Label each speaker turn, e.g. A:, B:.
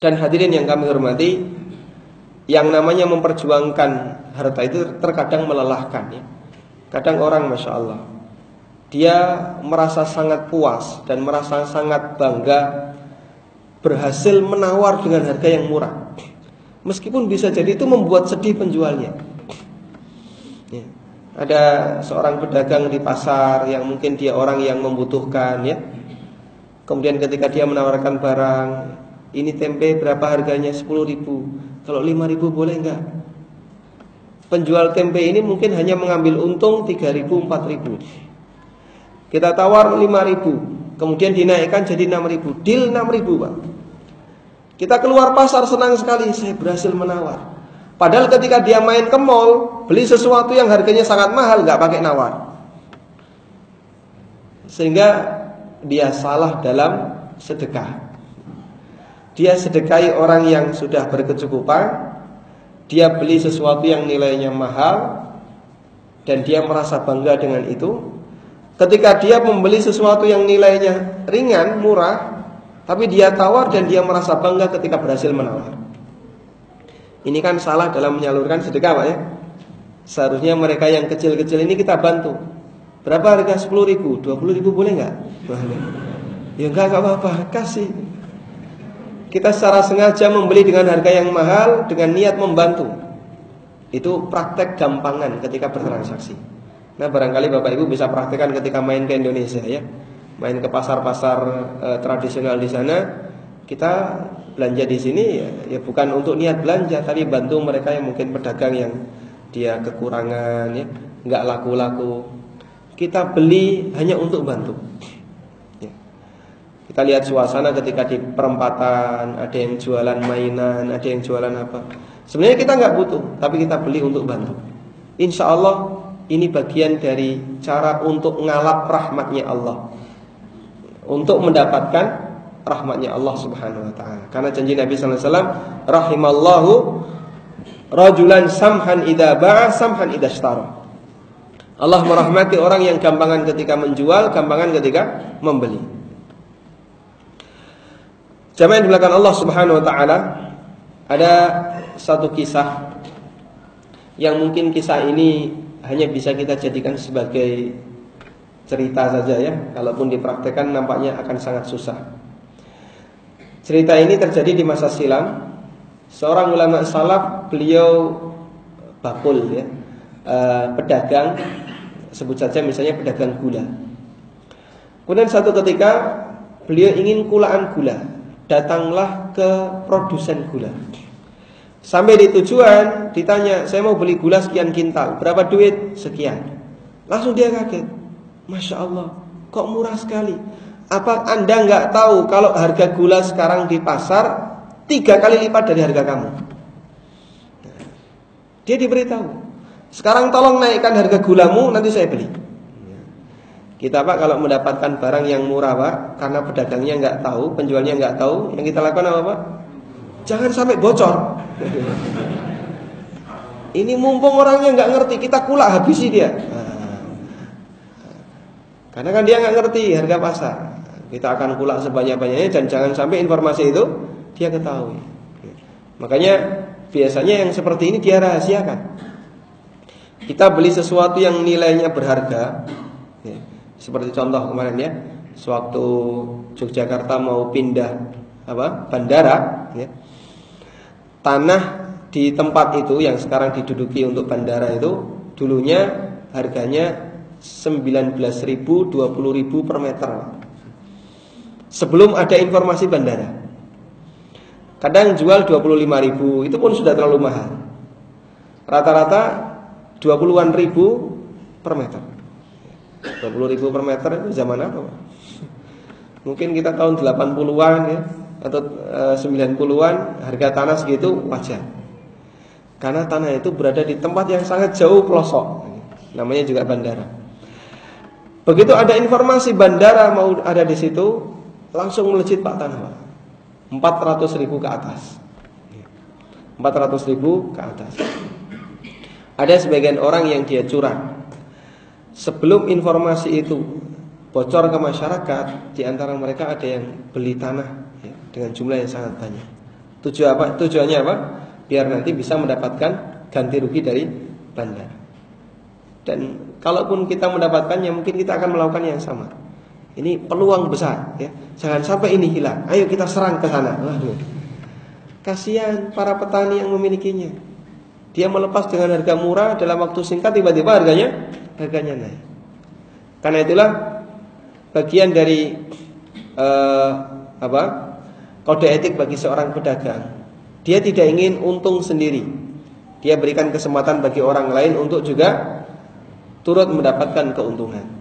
A: Dan hadirin yang kami hormati, yang namanya memperjuangkan harta itu terkadang melelahkan ya. Kadang orang Masya Allah, dia merasa sangat puas dan merasa sangat bangga berhasil menawar dengan harga yang murah. Meskipun bisa jadi itu membuat sedih penjualnya ya. Ada seorang pedagang di pasar yang mungkin dia orang yang membutuhkan ya. Kemudian ketika dia menawarkan barang, ini tempe berapa harganya? 10.000. Kalau 5.000 boleh enggak? Penjual tempe ini mungkin hanya mengambil untung 3.000, 4.000. Kita tawar 5.000, kemudian dinaikkan jadi 6.000. Deal 6.000 Pak. Kita keluar pasar senang sekali, saya berhasil menawar. Padahal ketika dia main ke mall, beli sesuatu yang harganya sangat mahal, enggak pakai nawar. Sehingga dia salah dalam sedekah. Dia sedekahi orang yang sudah berkecukupan. Dia beli sesuatu yang nilainya mahal dan dia merasa bangga dengan itu. Ketika dia membeli sesuatu yang nilainya ringan, murah, tapi dia tawar dan dia merasa bangga ketika berhasil menawar. Ini kan salah dalam menyalurkan sedekah Pak ya. Seharusnya mereka yang kecil-kecil ini kita bantu. Berapa harga? 10.000, 20.000 boleh enggak? Ya enggak apa-apa, kasih. Kita secara sengaja membeli dengan harga yang mahal dengan niat membantu. Itu praktek gampangan ketika bertransaksi. Nah barangkali Bapak Ibu bisa praktekkan ketika main ke Indonesia ya. Main ke pasar-pasar tradisional di sana. Kita belanja di sini ya bukan untuk niat belanja, tapi bantu mereka yang mungkin pedagang yang dia kekurangan ya, enggak laku-laku. Kita beli hanya untuk bantu. Kita lihat suasana ketika di perempatan, ada yang jualan mainan, ada yang jualan apa. Sebenarnya kita nggak butuh, tapi kita beli untuk bantu. Insya Allah ini bagian dari cara untuk ngalap rahmatnya Allah, untuk mendapatkan rahmatnya Allah Subhanahu Wa Taala. Karena janji Nabi Sallallahu Alaihi Wasallam, rahimallahu rajulan samhan idza ba'a samhan idza ishtara. Allah merahmati orang yang gampangan ketika menjual, gampangan ketika membeli. Jamaah yang dimuliakan Allah Subhanahu Wa Taala, ada satu kisah yang mungkin kisah ini hanya bisa kita jadikan sebagai cerita saja ya. Kalaupun dipraktekkan nampaknya akan sangat susah. Cerita ini terjadi di masa silam. Seorang ulama salaf, beliau bakul ya, pedagang, sebut saja misalnya pedagang gula. Kemudian satu ketika beliau ingin kulaan gula. Datanglah ke produsen gula. Sampai di tujuan ditanya, saya mau beli gula sekian kintal, berapa duit? Sekian. Langsung dia kaget, Masya Allah, kok murah sekali. Apa Anda nggak tahu kalau harga gula sekarang di pasar 3 kali lipat dari harga kamu? Dia diberitahu, sekarang tolong naikkan harga gulamu, nanti saya beli. Kita Pak kalau mendapatkan barang yang murah Pak, karena pedagangnya nggak tahu, penjualnya nggak tahu, yang kita lakukan apa Pak? Jangan sampai bocor. Ini mumpung orangnya nggak ngerti, kita kulak habisi dia. Karena kan dia nggak ngerti harga pasar, kita akan kulak sebanyak-banyaknya dan jangan sampai informasi itu dia ketahui. Makanya biasanya yang seperti ini dia rahasiakan. Kita beli sesuatu yang nilainya berharga. Seperti contoh kemarin ya, sewaktu Yogyakarta mau pindah bandara ya, tanah di tempat itu yang sekarang diduduki untuk bandara itu dulunya harganya 19.000, 20.000 per meter sebelum ada informasi bandara. Kadang jual 25.000, itu pun sudah terlalu mahal. Rata-rata 20-an ribu per meter. 20.000 per meter itu zaman apa Pak? Mungkin kita tahun 80-an ya, atau 90-an, harga tanah segitu wajar. Karena tanah itu berada di tempat yang sangat jauh pelosok, namanya juga bandara. Begitu ada informasi bandara mau ada di situ, langsung melejit Pak tanah Pak. 400.000 ke atas. 400.000 ke atas. Ada sebagian orang yang dia curang. Sebelum informasi itu bocor ke masyarakat, di antara mereka ada yang beli tanah ya, dengan jumlah yang sangat banyak. Tujuannya apa? Biar nanti bisa mendapatkan ganti rugi dari bandar. Dan kalaupun kita mendapatkannya, mungkin kita akan melakukan yang sama. Ini peluang besar, ya. Jangan sampai ini hilang. Ayo kita serang ke sana. Waduh. Kasihan para petani yang memilikinya. Dia melepas dengan harga murah, dalam waktu singkat tiba-tiba harganya naik. Karena itulah bagian dari kode etik bagi seorang pedagang. Dia tidak ingin untung sendiri. Dia berikan kesempatan bagi orang lain untuk juga turut mendapatkan keuntungan.